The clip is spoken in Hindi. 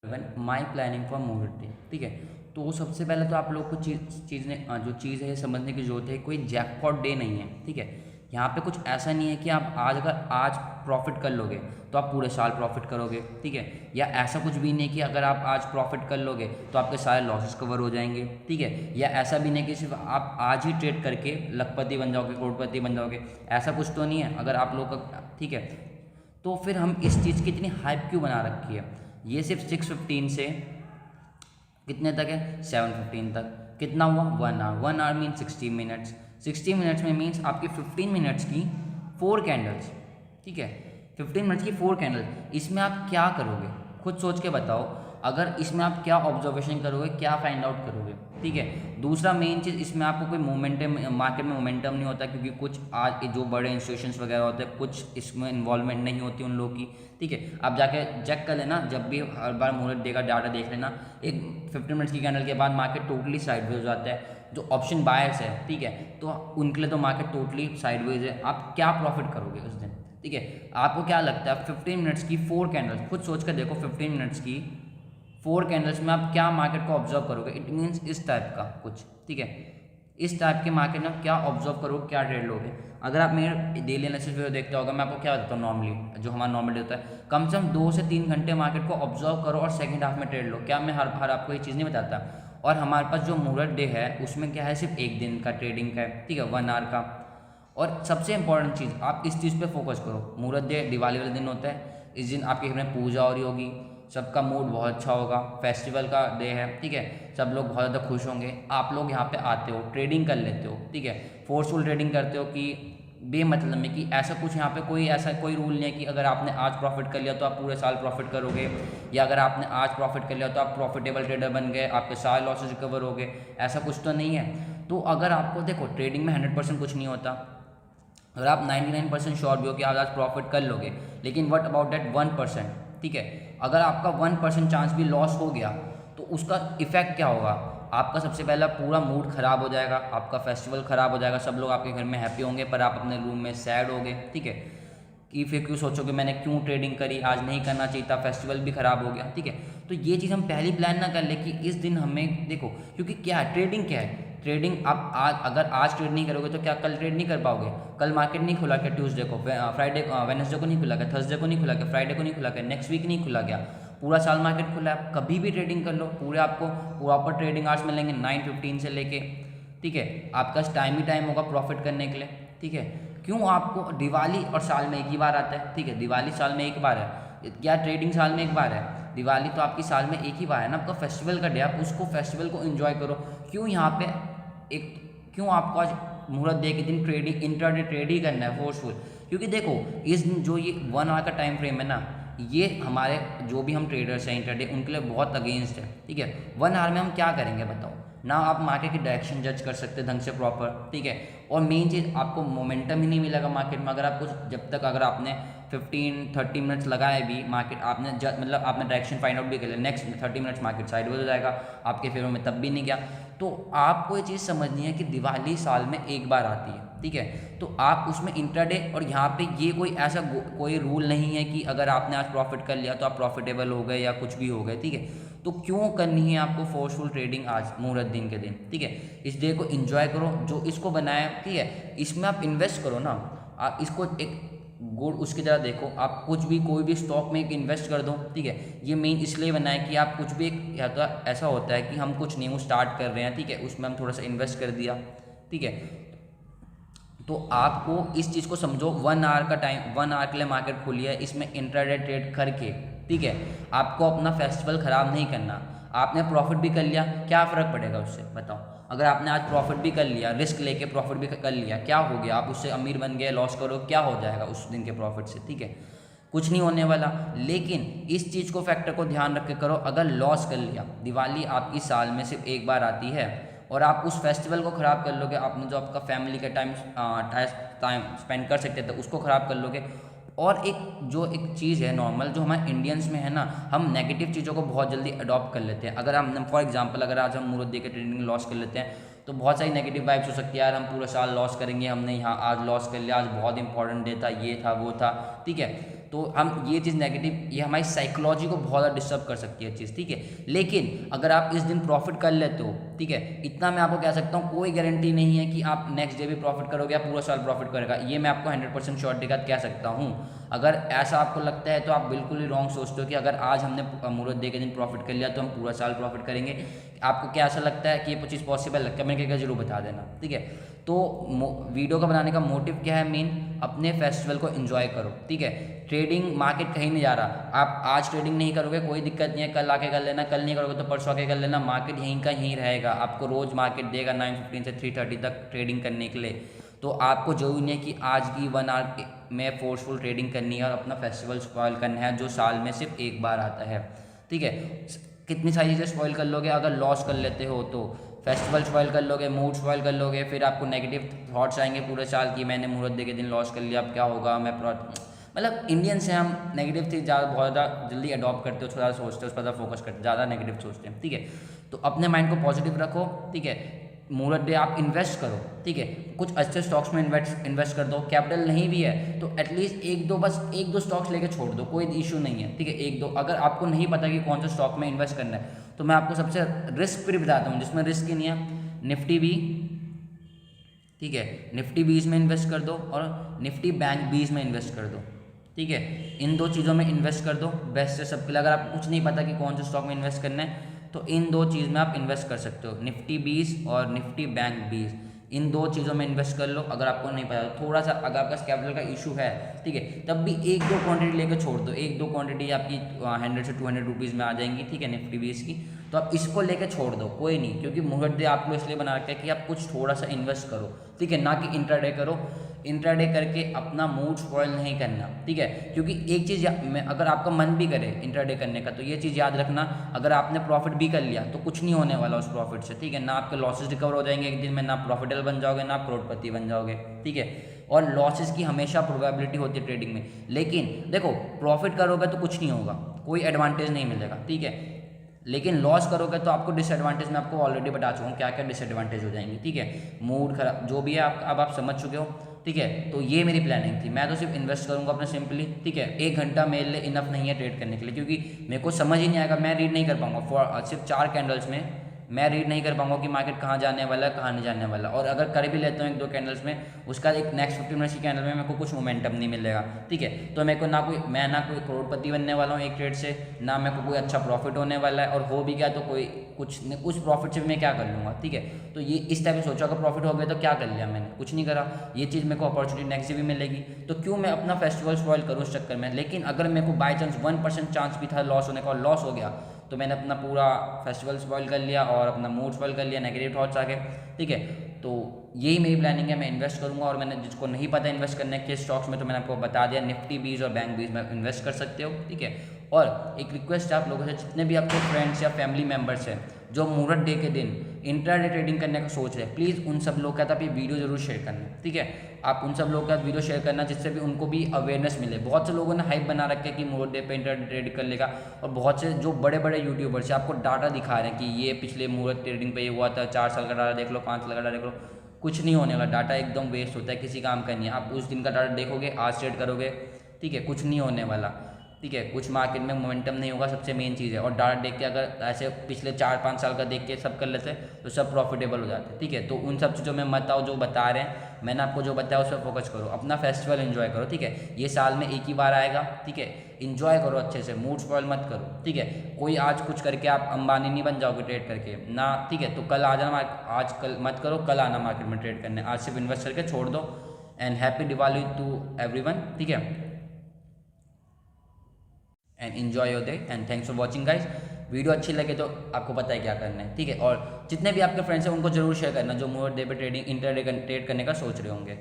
माई प्लानिंग फॉर मुहूर्त डे। ठीक है, तो सबसे पहले तो आप लोग को जो चीज़ है ये समझने की जरूरत है, कोई जैकपॉट डे नहीं है। ठीक है, यहाँ पे कुछ ऐसा नहीं है कि आप आज प्रॉफिट कर लोगे तो आप पूरे साल प्रॉफिट करोगे। ठीक है, या ऐसा कुछ भी नहीं कि अगर आप आज प्रॉफिट कर लोगे तो आपके सारे लॉसेस कवर हो जाएंगे। ठीक है, या ऐसा भी नहीं कि सिर्फ आप आज ही ट्रेड करके लखपति बन जाओगे, करोड़पति बन जाओगे, ऐसा कुछ तो नहीं है अगर आप लोग का। ठीक है, तो फिर हम इस चीज़ की इतनी हाइप क्यों बना रखी है? ये सिर्फ 6:15 से कितने तक है, 7:15 तक। कितना हुआ, 1 hour. 1 hour means 60 minutes. 60 minutes में मीन्स आपकी 15 मिनट्स की 4 कैंडल्स। ठीक है, 15 मिनट्स की 4 कैंडल, इसमें आप क्या करोगे खुद सोच के बताओ। अगर इसमें आप क्या ऑब्जर्वेशन करोगे, क्या फाइंड आउट करोगे। ठीक है, दूसरा मेन चीज़, इसमें आपको कोई मोमेंटम, मार्केट में मोमेंटम नहीं होता, क्योंकि कुछ आज जो बड़े इंस्टीट्यूशंस वगैरह होते हैं कुछ इसमें इन्वॉल्वमेंट नहीं होती उन लोगों की। ठीक है, आप जाके चेक कर लेना, जब भी हर बार मुहूर्त देगा डाटा देख लेना, एक 15 मिनट्स की कैंडल के बाद मार्केट टोटली साइडवेज हो जाता है। जो ऑप्शन बायर्स है, ठीक है, तो उनके लिए तो मार्केट टोटली साइडवेज है। आप क्या प्रॉफिट करोगे उस दिन? ठीक है, आपको क्या लगता है 15 मिनट्स की 4 कैंडल्स, खुद सोच कर देखो, 15 मिनट्स की 4 कैंडल्स में आप क्या मार्केट को ऑब्जर्व करोगे? इट मीन्स इस टाइप का कुछ। ठीक है, इस टाइप के मार्केट में क्या ऑब्जर्व करोगे, क्या ट्रेड लोगे? अगर आप मेरे डेली एनालिसिस वीडियो देखते होगा, मैं आपको क्या बताता हूँ, नॉर्मली जो हमारा नॉर्मली होता है, कम से कम 2 से 3 घंटे मार्केट को ऑब्जर्व करो और सेकंड हाफ में ट्रेड लो। क्या मैं हर आपको ये चीज़ नहीं बताता? और हमारे पास जो मुहूर्त डे है उसमें क्या है, सिर्फ एक दिन का ट्रेडिंग का है। ठीक है, 1 आवर का। और सबसे इंपॉर्टेंट चीज़, आप इस चीज़ पे फोकस करो, मुहूर्त डे दिवाली वाले दिन होता है, इस दिन आपके घर में पूजा हो रही होगी, सबका मूड बहुत अच्छा होगा, फेस्टिवल का डे है। ठीक है, सब लोग बहुत ज़्यादा खुश होंगे, आप लोग यहाँ पे आते हो, ट्रेडिंग कर लेते हो। ठीक है, फोर्सफुल ट्रेडिंग करते हो कि बेमतलब में, कि ऐसा कुछ यहाँ पे कोई रूल नहीं है कि अगर आपने आज प्रॉफिट कर लिया तो आप पूरे साल प्रॉफिट करोगे, या अगर आपने आज प्रॉफिट कर लिया तो आप प्रॉफिटेबल ट्रेडर बन गए, आपके सारे लॉसेज रिकवर हो गए, ऐसा कुछ तो नहीं है। तो अगर आपको देखो, ट्रेडिंग में 100% कुछ नहीं होता। अगर आप 99% श्योर भी हो कि आज प्रॉफिट कर लोगे, लेकिन व्हाट अबाउट दैट 1%? ठीक है, अगर आपका 1% चांस भी लॉस हो गया तो उसका इफेक्ट क्या होगा? आपका सबसे पहला पूरा मूड खराब हो जाएगा, आपका फेस्टिवल खराब हो जाएगा, सब लोग आपके घर में हैप्पी होंगे पर आप अपने रूम में सैड होगे। ठीक है, कि फिर क्यों सोचोगे मैंने क्यों ट्रेडिंग करी, आज नहीं करना चाहिए था, फेस्टिवल भी खराब हो गया। ठीक है, तो ये चीज़ हम पहले प्लान ना कर ले कि इस दिन हमें देखो, क्योंकि क्या है, ट्रेडिंग क्या है, ट्रेडिंग आप आज अगर आज ट्रेड नहीं करोगे तो क्या कल ट्रेड नहीं कर पाओगे? कल मार्केट नहीं खुला क्या ट्यूसडे को, फ्राइडे वेडनेसडे को नहीं खुला क्या, थर्सडे को नहीं खुला क्या, फ्राइडे को नहीं खुला क्या, नेक्स्ट वीक नहीं खुला क्या? पूरा साल मार्केट खुला है, कभी भी ट्रेडिंग कर लो, पूरे आपको प्रॉपर ट्रेडिंग आवर्स मिलेंगे 9:15 से लेके। ठीक है, आपका टाइम ही टाइम होगा प्रॉफिट करने के लिए। ठीक है, क्यों आपको दिवाली और साल में एक ही बार आता है? ठीक है, दिवाली साल में एक बार है, क्या ट्रेडिंग साल में एक बार है? दिवाली तो आपकी साल में एक ही बार है ना, आपका फेस्टिवल का डे, आप उसको फेस्टिवल को एंजॉय करो। क्यों यहाँ पे क्यों आपको आज मुहूर्त डे के दिन ट्रेडिंग, इंट्राडे ट्रेड ही करना है फोर्सफुल? क्योंकि देखो, इस जो ये 1 आवर का टाइम फ्रेम है ना, ये हमारे जो भी हम ट्रेडर्स हैं इंट्राडे, उनके लिए बहुत अगेंस्ट है। ठीक है, 1 आवर में हम क्या करेंगे बताओ? ना आप मार्केट की डायरेक्शन जज कर सकते ढंग से प्रॉपर। ठीक है, और मेन चीज़, आपको मोमेंटम ही नहीं मिलेगा मार्केट में अगर आप कुछ, जब तक अगर आपने 15-30 मिनट्स लगाए भी मार्केट, आपने मतलब आपने डायरेक्शन फाइंड आउट भी कर लिया, नेक्स्ट 30 मिनट्स मार्केट साइडवेज हो जाएगा, आपके फेवर में तब भी नहीं गया। तो आपको ये चीज़ समझनी है कि दिवाली साल में एक बार आती है। ठीक है, तो आप उसमें इंट्राडे, और यहाँ पे ये कोई ऐसा कोई रूल नहीं है कि अगर आपने आज प्रॉफिट कर लिया तो आप प्रॉफिटेबल हो गए या कुछ भी हो गए। ठीक है, तो क्यों करनी है आपको फोर्सफुल ट्रेडिंग आज मुहूर्त दिन के दिन? ठीक है, इस डे को एंजॉय करो, जो इसको बनाया। ठीक है, इसमें आप इन्वेस्ट करो ना, आप इसको एक गुड उसकी तरह देखो, आप कुछ भी कोई भी स्टॉक में एक इन्वेस्ट कर दो। ठीक है, ये मेन इसलिए बना है कि आप कुछ भी एक, या तो ऐसा होता है कि हम कुछ न्यू स्टार्ट कर रहे हैं, ठीक है, उसमें हम थोड़ा सा इन्वेस्ट कर दिया। ठीक है, तो आपको इस चीज़ को समझो, 1 आवर का टाइम, 1 आवर के लिए मार्केट खुली है, इसमें इंट्राडे ट्रेड करके, ठीक है, आपको अपना फेस्टिवल ख़राब नहीं करना। आपने प्रॉफिट भी कर लिया, क्या फ़र्क पड़ेगा उससे बताओ? अगर आपने आज प्रॉफिट भी कर लिया, रिस्क लेके प्रॉफिट भी कर लिया, क्या हो गया? आप उससे अमीर बन गए, लॉस करो, क्या हो जाएगा उस दिन के प्रॉफिट से? ठीक है, कुछ नहीं होने वाला। लेकिन इस चीज़ को, फैक्टर को ध्यान रख के करो, अगर लॉस कर लिया, दिवाली आपकी साल में सिर्फ एक बार आती है और आप उस फेस्टिवल को ख़राब कर लोगे, आपने जो आपका फैमिली का टाइम स्पेंड कर सकते थे उसको ख़राब कर लोगे। और एक चीज़ है नॉर्मल, जो हमारे इंडियंस में है ना, हम नेगेटिव चीज़ों को बहुत जल्दी अडॉप्ट कर लेते हैं। अगर हम फॉर एग्जांपल, अगर आज हम मुहूर्त देकर ट्रेडिंग लॉस कर लेते हैं तो बहुत सारी नेगेटिव वाइब्स हो सकती है, यार हम पूरा साल लॉस करेंगे, हमने यहाँ आज लॉस कर लिया, आज बहुत इंपॉर्टेंट डे था, ये था वो था। ठीक है, तो हम ये चीज़ नेगेटिव, ये हमारी साइकोलॉजी को बहुत ज़्यादा डिस्टर्ब कर सकती है चीज़, ठीक है। लेकिन अगर आप इस दिन प्रॉफिट कर लेते हो, ठीक है, इतना मैं आपको कह सकता हूँ, कोई गारंटी नहीं है कि आप नेक्स्ट डे भी प्रॉफिट करोगे या पूरा साल प्रॉफिट करेगा, ये मैं आपको 100% श्योरिटी के साथ कह सकता हूँ। अगर ऐसा आपको लगता है तो आप बिल्कुल ही रॉन्ग सोचते हो कि अगर आज हमने मुहूर्त डे के दिन प्रॉफिट कर लिया तो हम पूरा साल प्रॉफिट करेंगे। आपको क्या ऐसा लगता है कि ये चीज़ पॉसिबल है? कमेंट करके जरूर बता देना, ठीक है। तो वीडियो का बनाने का मोटिव क्या है? मेन अपने फेस्टिवल को एंजॉय करो, ठीक है। ट्रेडिंग मार्केट कहीं नहीं जा रहा, आप आज ट्रेडिंग नहीं करोगे कोई दिक्कत नहीं है, कल आके कर लेना, कल नहीं करोगे तो परसों आके कर लेना, मार्केट यहीं का यहीं रहेगा। आपको रोज़ मार्केट देगा 9:15 से 3:30 तक ट्रेडिंग करने के लिए। तो आपको जरूरी नहीं है कि आज की 1 आवर में फोर्सफुल ट्रेडिंग करनी है और अपना फेस्टिवल स्पॉइल करना है जो साल में सिर्फ एक बार आता है, ठीक है। कितनी सारी चीज़ें स्पॉइल कर लोगे अगर लॉस कर लेते हो तो। फेस्टिवल स्पॉइल कर लोगे, मूड स्पॉइल कर लोगे, फिर आपको नेगेटिव थॉट्स आएंगे पूरे साल की मैंने मुहूर्त डे के दिन लॉस कर लिया, अब क्या होगा, मैं मतलब इंडियन से हम नेगेटिव चीज़ ज़्यादा बहुत ज़्यादा जल्दी अडॉप्ट करते हो, थोड़ा ज़्यादा सोचते हो, उस पर ज़्यादा फोकस करते हो, ज़्यादा नेगेटिव सोचते हैं, ठीक है। तो अपने माइंड को पॉजिटिव रखो, ठीक है। मुहूर्त डे आप इन्वेस्ट करो, ठीक है, कुछ अच्छे स्टॉक्स में इन्वेस्ट कर दो। कैपिटल नहीं भी है तो एटलीस्ट बस एक दो स्टॉक्स लेके छोड़ दो, कोई इशू नहीं है, ठीक है। एक दो, अगर आपको नहीं पता कि कौन सा स्टॉक में इन्वेस्ट करना है तो मैं आपको सबसे रिस्क फ्री बताता हूँ जिसमें रिस्क ही नहीं है। निफ्टी भी, ठीक है, निफ्टी 20 में इन्वेस्ट कर दो और निफ्टी बैंक 20 में इन्वेस्ट कर दो, ठीक है। इन दो चीज़ों में इन्वेस्ट कर दो, बेस्ट है सबके लिए। अगर आपको कुछ नहीं पता कि कौन से स्टॉक में इन्वेस्ट करना है तो इन दो चीज़ में आप इन्वेस्ट कर सकते हो, निफ्टी 20 और निफ्टी बैंक 20, इन दो चीज़ों में इन्वेस्ट कर लो। अगर आपको नहीं पता, थोड़ा सा अगर आपका कैपिटल का इशू है, ठीक है, तब भी एक दो क्वांटिटी लेकर छोड़ दो, एक दो क्वांटिटी आपकी 100 से 200 रुपीज़ में आ जाएंगी, ठीक है, निफ्टी 20 की। तो आप इसको लेकर छोड़ दो, कोई नहीं, क्योंकि मुहूर्त डे आपको इसलिए बना रखा है कि आप कुछ थोड़ा सा इन्वेस्ट करो, ठीक है, ना कि इंट्राडे करो। इंट्राडे करके अपना मूड स्पॉइल नहीं करना, ठीक है। क्योंकि एक चीज़ अगर आपका मन भी करे इंट्राडे करने का तो ये चीज़ याद रखना, अगर आपने प्रॉफिट भी कर लिया तो कुछ नहीं होने वाला उस प्रॉफिट से, ठीक है। ना आपके लॉसेस रिकवर हो जाएंगे एक दिन में, ना प्रॉफिटेबल बन जाओगे, ना करोड़पति बन जाओगे, ठीक है। और लॉसेस की हमेशा प्रोबेबिलिटी होती है ट्रेडिंग में, लेकिन देखो प्रॉफिट करोगे तो कुछ नहीं होगा, कोई एडवांटेज नहीं मिलेगा, ठीक है। लेकिन लॉस करोगे तो आपको डिसएडवांटेज, मैं आपको ऑलरेडी बता चुका हूँ क्या क्या डिसएडवांटेज हो जाएंगे, ठीक है। मूड खराब जो भी है आप अब आप समझ चुके हो, ठीक है। तो ये मेरी प्लानिंग थी, मैं तो सिर्फ इन्वेस्ट करूँगा अपना सिंपली, ठीक है। 1 घंटा मेरे लिए इनफ नहीं है ट्रेड करने के लिए, क्योंकि मेरे को समझ ही नहीं आएगा, मैं रीड नहीं कर पाऊँगा सिर्फ 4 कैंडल्स में, मैं रीड नहीं कर पाऊँगा कि मार्केट कहाँ जाने वाला है कहाँ नहीं जाने वाला। और अगर कर भी लेता हूँ 1-2 कैंडल्स में, उसका एक नेक्स्ट 15 मिनट्स की कैंडल में मेरे को कुछ मोमेंटम नहीं मिलेगा, ठीक है। तो मेरे को ना कोई करोड़पति बनने वाला हूँ एक ट्रेड से, ना मेरे को कोई अच्छा प्रॉफिट होने वाला है, और हो भी गया तो कोई उस प्रॉफिट से मैं क्या कर लूँगा, ठीक है। तो ये इस टाइप से सोचा, अगर प्रॉफिट हो गया तो क्या कर लिया मैंने, कुछ नहीं करा। ये चीज़ मेरे को अपॉर्चुनिटी नेक्स्ट डे भी मिलेगी, तो क्यों मैं अपना फेस्टिवल स्पॉइल करूँ उस चक्कर में। लेकिन अगर मेरे को बाई चांस 1% चांस भी था लॉस होने का और लॉस हो गया तो मैंने अपना पूरा फेस्टिवल स्पॉइल कर लिया और अपना मूड स्पॉइल कर लिया, नेगेटिव थॉट्स आ गए, ठीक है। तो यही मेरी प्लानिंग है, मैं इन्वेस्ट करूंगा। और मैंने जिसको नहीं पता इन्वेस्ट करने के स्टॉक्स में, तो मैंने आपको बता दिया, निफ्टी 20 और बैंक 20 में इन्वेस्ट कर सकते हो, ठीक है। और एक रिक्वेस्ट है आप लोगों से, जितने भी आपके फ्रेंड्स या फैमिली मेम्बर्स हैं जो मुहूर्त डे के दिन इंट्राडे ट्रेडिंग करने का सोच रहे हैं, प्लीज़ उन सब लोग के साथ आप ये वीडियो जरूर शेयर करना, ठीक है। आप उन सब लोगों के साथ वीडियो शेयर करना जिससे भी उनको भी अवेयरनेस मिले। बहुत से लोगों ने हाइप बना रखे कि मुहूर्त डे पे इंट्राडे ट्रेड कर लेगा, और बहुत से जो बड़े बड़े यूट्यूबर्स हैं आपको डाटा दिखा रहे हैं कि ये पिछले मुहूर्त ट्रेडिंग पे ये हुआ था, 4 साल का डाटा देख लो, 5 साल का डाटा देख लो। कुछ नहीं होने वाला, डाटा एकदम वेस्ट होता है, किसी काम का नहीं है। आप उस दिन का डाटा देखोगे, आज ट्रेड करोगे, ठीक है, कुछ नहीं होने वाला, ठीक है। कुछ मार्केट में मोमेंटम नहीं होगा, सबसे मेन चीज़ है। और डाटा देख के अगर ऐसे पिछले 4-5 साल का देख के सब कर लेते तो सब प्रॉफिटेबल हो जाते, ठीक है। तो उन सब चीज़ों में मत आओ, जो बता रहे हैं मैंने आपको जो बताया उस पर फोकस करो, अपना फेस्टिवल एंजॉय करो, ठीक है। ये साल में एक ही बार आएगा, ठीक है। इंजॉय करो अच्छे से, मूड स्पॉइल मत करो, ठीक है। कोई आज कुछ करके आप अंबानी नहीं बन जाओगे ट्रेड करके ना, ठीक है। तो कल आ जाना, आज कल मत करो, कल आना मार्केट में ट्रेड करने, आज सिर्फ इन्वेस्ट करके छोड़ दो। And happy Diwali to everyone, ठीक है। And enjoy your day and thanks for watching guys. Video अच्छी लगे तो आपको पता है क्या करना है, ठीक है। और जितने भी आपके फ्रेंड्स हैं उनको जरूर शेयर करना जो मुहूर्त डे पे ट्रेडिंग इंट्राडे ट्रेड करने का सोच रहे होंगे।